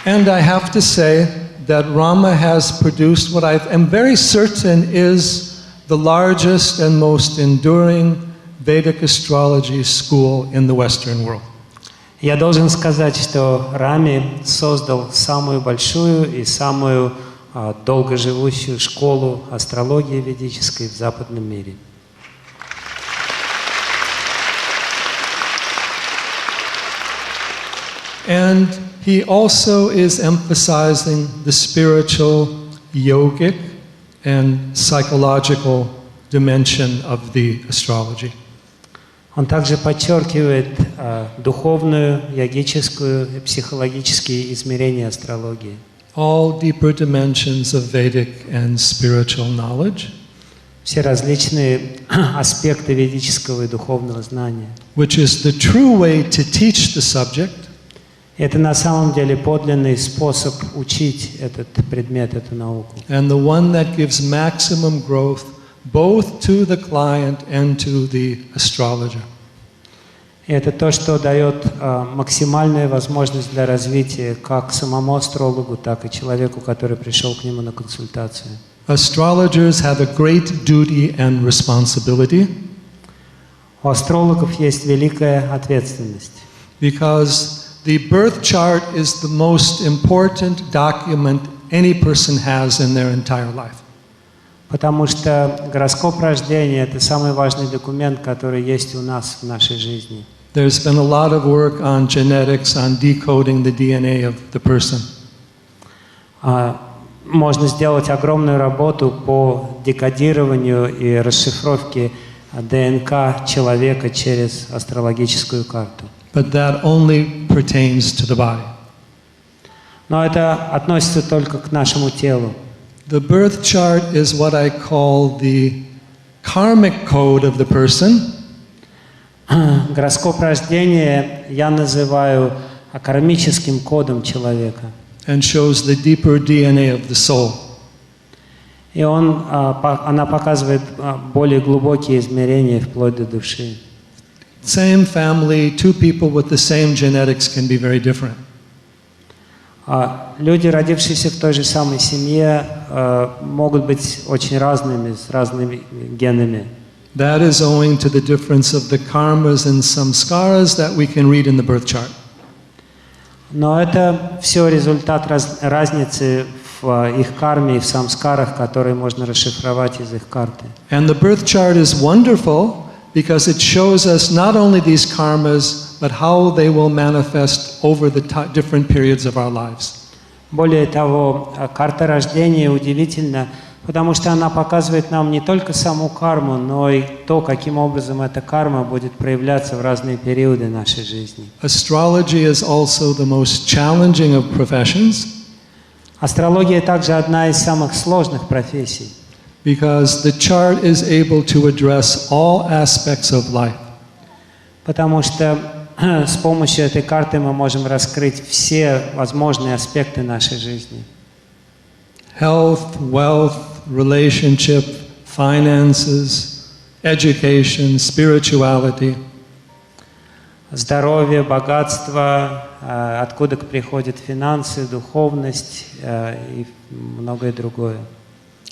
And I have to say that Rama has produced what I am very certain is the largest and most enduring Vedic astrology school in the Western world. Я должен сказать, что Рами создал самую большую и самую долгоживущую школу астрологии ведической в западном мире. And he also is emphasizing the spiritual, yogic, and psychological dimension of the astrology. Он также подчеркивает духовную, йогическую и психологические измерения астрологии. All deeper dimensions of Vedic and spiritual knowledge, Все различные аспекты ведического и духовного знания. which is the true way to teach the subject, Это на самом деле подлинный способ учить этот предмет, эту науку. and the one that gives maximum growth both to the client and to the astrologer. И это то, что дает максимальную возможность для развития как самому астрологу, так и человеку, который пришел к нему на консультацию. Astrologers have a great duty and responsibility У астрологов есть великая ответственность, because the birth chart is the most important document any person has in their entire life. потому что гороскоп рождения – это самый важный документ, который есть у нас в нашей жизни. There's been a lot of work on genetics, on decoding the DNA of the person. Можно сделать огромную работу по декодированию и расшифровке ДНК человека через астрологическую карту. But that only pertains to the body. Но это относится только к нашему телу. The birth chart is what I call the karmic code of the person, Гороскоп рождения я называю кармическим кодом человека. and shows the deeper DNA of the soul. И она показывает более глубокие измерения вплоть до души. Same family, two people with the same genetics can be very different. Люди, родившиеся в той же самой семье, могут быть очень разными, с разными генами. That is owing to the difference of the karmas and samskaras that we can read in the birth chart. Но это все результат разницы в их карме и в самскарах, которые можно расшифровать из их карты. And the birth chart is wonderful because it shows us not only these karmas, but how they will manifest over the different periods of our lives. Более того, карта рождения удивительна, потому что она показывает нам не только саму карму, но и то, каким образом эта карма будет проявляться в разные периоды нашей жизни. Astrology is also the most challenging of professions Астрология также одна из самых сложных профессий, because the chart is able to address all aspects of life. потому что с помощью этой карты мы можем раскрыть все возможные аспекты нашей жизни. Health, wealth, relationship, finances, education, spirituality. Здоровье, богатство, откуда приходят финансы, духовность и многое другое.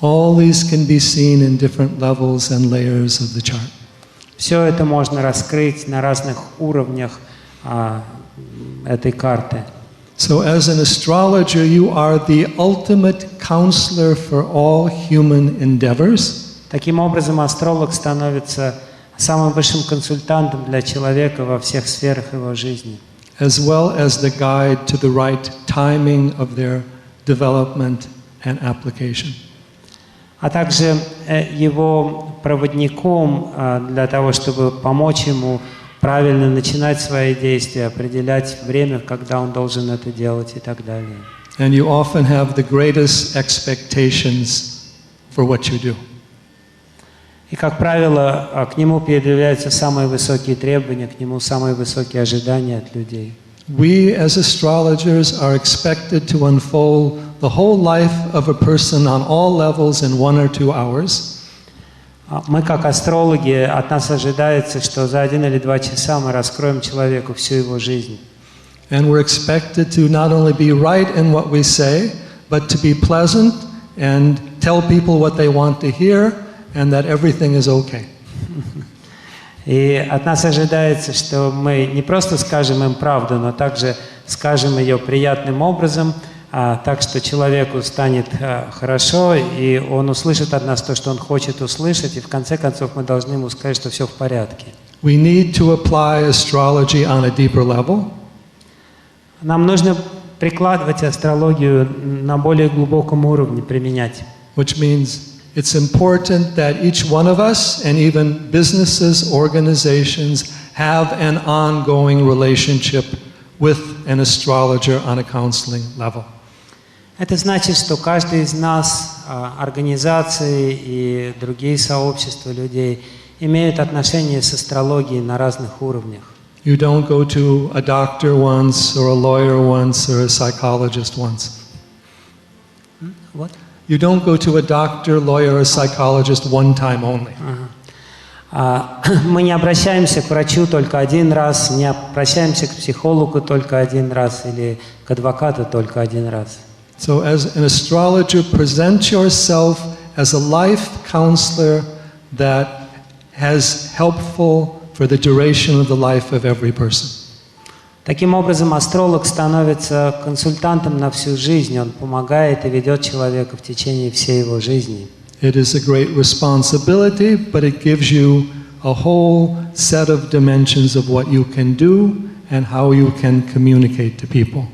All these can be seen in different levels and layers of the chart. Все это можно раскрыть на разных уровнях этой карты. So as an astrologer, you are the ultimate counselor for all human endeavors. Таким образом, астролог становится самым высшим консультантом для человека во всех сферах его жизни, as well as the guide to the right timing of their development and application. а также его проводником для того, чтобы помочь ему правильно начинать свои действия, определять время, когда он должен это делать и так далее. And you often have the greatest expectations for what you do. И, как правило, к нему предъявляются самые высокие требования, к нему самые высокие ожидания от людей. We as astrologers are expected to unfold the whole life of a person on all levels in 1 or 2 hours. Мы, как астрологи, от нас ожидается, что за 1 или 2 часа мы раскроем человеку всю его жизнь. And we're expected to not only be right in what we say, but to be pleasant and tell people what they want to hear, and that everything is okay. И от нас ожидается, что мы не просто скажем им правду, но также скажем ее приятным образом, так что человеку станет хорошо, и он услышит от нас то, что он хочет услышать, и в конце концов мы должны ему сказать, что все в порядке. We need to apply astrology on a deeper level. Нам нужно прикладывать астрологию на более глубоком уровне, применять. Which means it's important that each one of us, and even businesses, organizations, have an ongoing relationship with an astrologer on a counseling level. Это значит, что каждый из нас, организации и другие сообщества людей, имеют отношение с астрологией на разных уровнях. You don't go to a doctor once, or a lawyer once, or a psychologist once. What? You don't go to a doctor, lawyer, or psychologist one time only. Мы не обращаемся к врачу только один раз, не обращаемся к психологу только один раз или к адвокату только один раз. So as an astrologer, present yourself as a life counselor that has helpful for the duration of the life of every person. Таким образом, астролог становится консультантом на всю жизнь, он помогает и ведет человека в течение всей его жизни. It is a great responsibility, but it gives you a whole set of dimensions of what you can do and how you can communicate to people.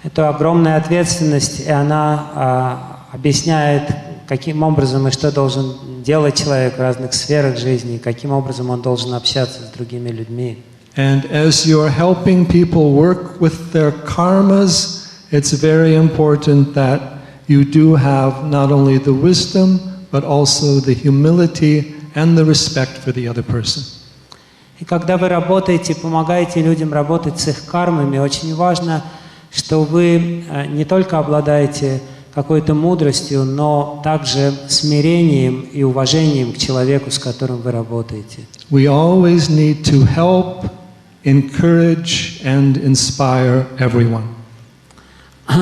Это огромная ответственность, и она объясняет, каким образом и что должен делать человек в разных сферах жизни, каким образом он должен общаться с другими людьми. And as you're helping people work with their karmas, it's very important that you do have not only the wisdom, but also the humility and the respect for the other person. И когда вы работаете, помогаете людям работать с их кармами, очень важно, что вы не только обладаете какой-то мудростью, но также смирением и уважением к человеку, с которым вы работаете. We always need to help, encourage and inspire everyone.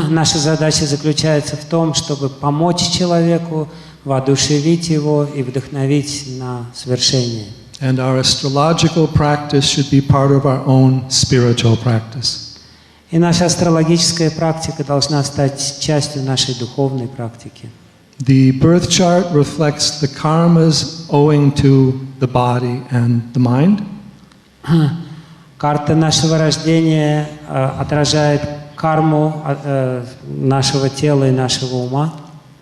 Наша задача заключается в том, чтобы помочь человеку, воодушевить его и вдохновить на свершение. And our astrological practice should be part of our own spiritual practice. И наша астрологическая практика должна стать частью нашей духовной практики. The birth chart reflects the karmas owing to the body and the mind. Карта нашего рождения отражает карму нашего тела и нашего ума.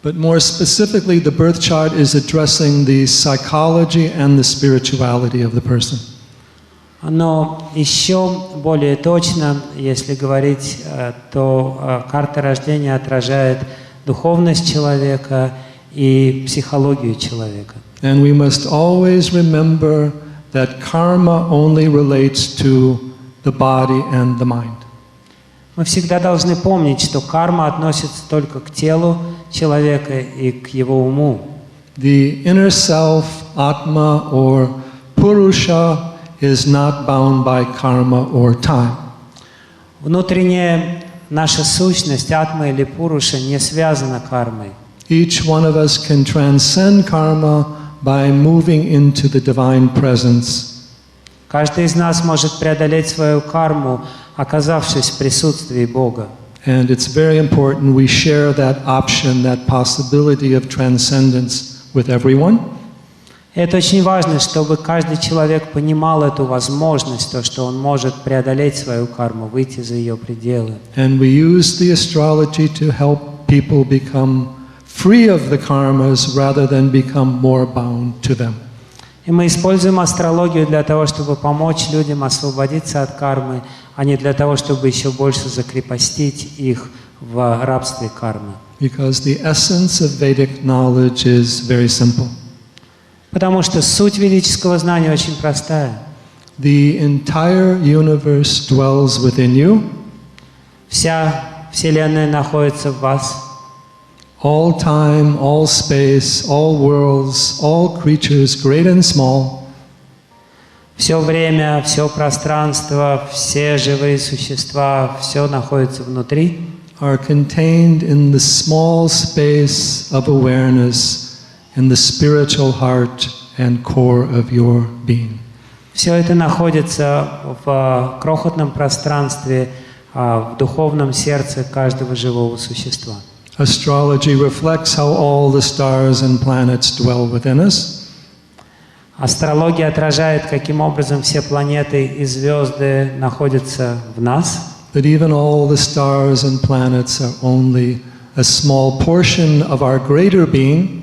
But more specifically, the birth chart is addressing the psychology and the spirituality of the person. Но еще более точно, если говорить, то карта рождения отражает духовность человека и психологию человека. And we must always remember that karma only relates to the body and the mind. Мы всегда должны помнить, что карма относится только к телу человека и к его уму. The inner self, atma or purusha, is not bound by karma or time. Внутренняя наша сущность, атма или пуруша, не связана кармой. Each one of us can transcend karma by moving into the divine presence. Каждый из нас может преодолеть свою карму, оказавшись в присутствии Бога. And it's very important we share that option, that possibility of transcendence with everyone. Это очень важно, чтобы каждый человек понимал эту возможность, то, что он может преодолеть свою карму, выйти за ее пределы. And we use the astrology to help people become free of the karmas rather than become more bound to them. И мы используем астрологию для того, чтобы помочь людям освободиться от кармы, а не для того, чтобы еще больше закрепостить их в рабстве кармы. Because the essence of Vedic knowledge is very simple. Потому что суть ведического знания очень простая. The entire universe dwells within you. Вся Вселенная находится в вас. all time, all space, all worlds, all creatures, great and small, Все время, все пространство, все живые существа, все находится внутри, are contained in the small space of awareness in the spiritual heart and core of your being. все это находится в крохотном пространстве, в духовном сердце каждого живого существа. Astrology reflects how all the stars and planets dwell within us. Астрология отражает, каким образом все планеты и звезды находятся в нас. But even all the stars and planets are only a small portion of our greater being.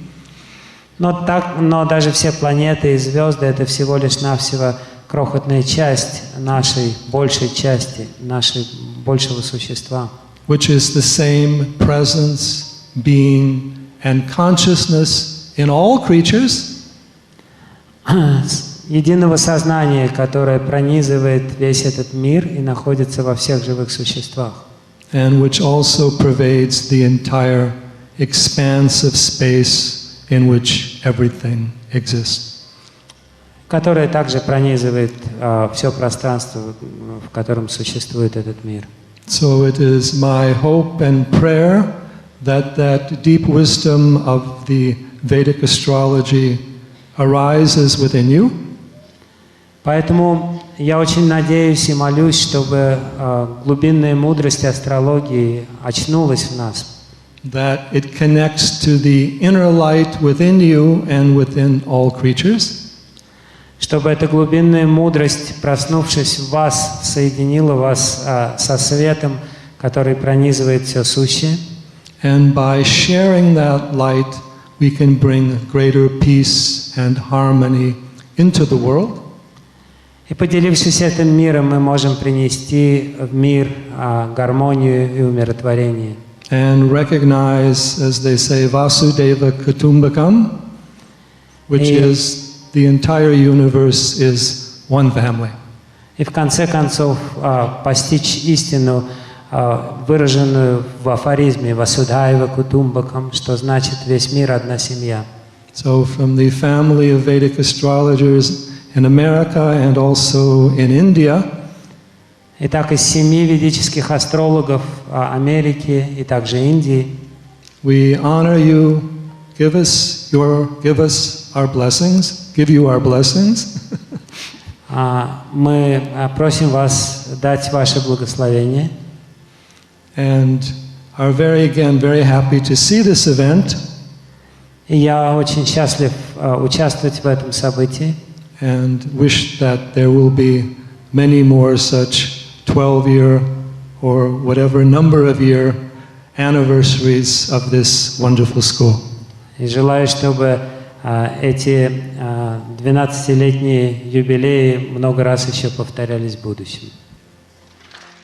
Но даже все планеты и звезды — это всего лишь навсего крохотная часть нашей большей части, нашей большего существа, Which is the same presence, being, and consciousness in all creatures, единого сознания, которое пронизывает весь этот мир и находится во всех живых существах, and which also pervades the entire expanse of space in which everything exists. которое также пронизывает все пространство, в котором существует этот мир. So it is my hope and prayer that that deep wisdom of the Vedic astrology arises within you. Поэтому я очень надеюсь и молюсь, чтобы глубинная мудрость астрологии очнулась в нас, That it connects to the inner light within you and within all creatures. чтобы эта глубинная мудрость, проснувшись в вас, соединила вас со светом, который пронизывает все сущее. And by sharing that light, we can bring greater peace and harmony into the world. И поделившись этим миром, мы можем принести в мир гармонию и умиротворение. And recognize, as they say, Vasudeva Kutumbakam, which is the entire universe is one family. И в конце концов постичь истину, выраженную в афоризме «Васудхайва Кутумбакам», что значит «весь мир – одна семья». So from the family of Vedic astrologers in America and also in India, Итак, из 7 ведических астрологов Америки и также Индии we honor you. Give us our blessings. Give you our blessings. мы просим вас дать ваше благословение. And are very happy to see this event. И я очень счастлив участвовать в этом событии. And wish that there will be many more such 12-year or whatever number of year anniversaries of this wonderful school. И желаю, чтобы эти 12-летние юбилеи много раз еще повторялись в будущем.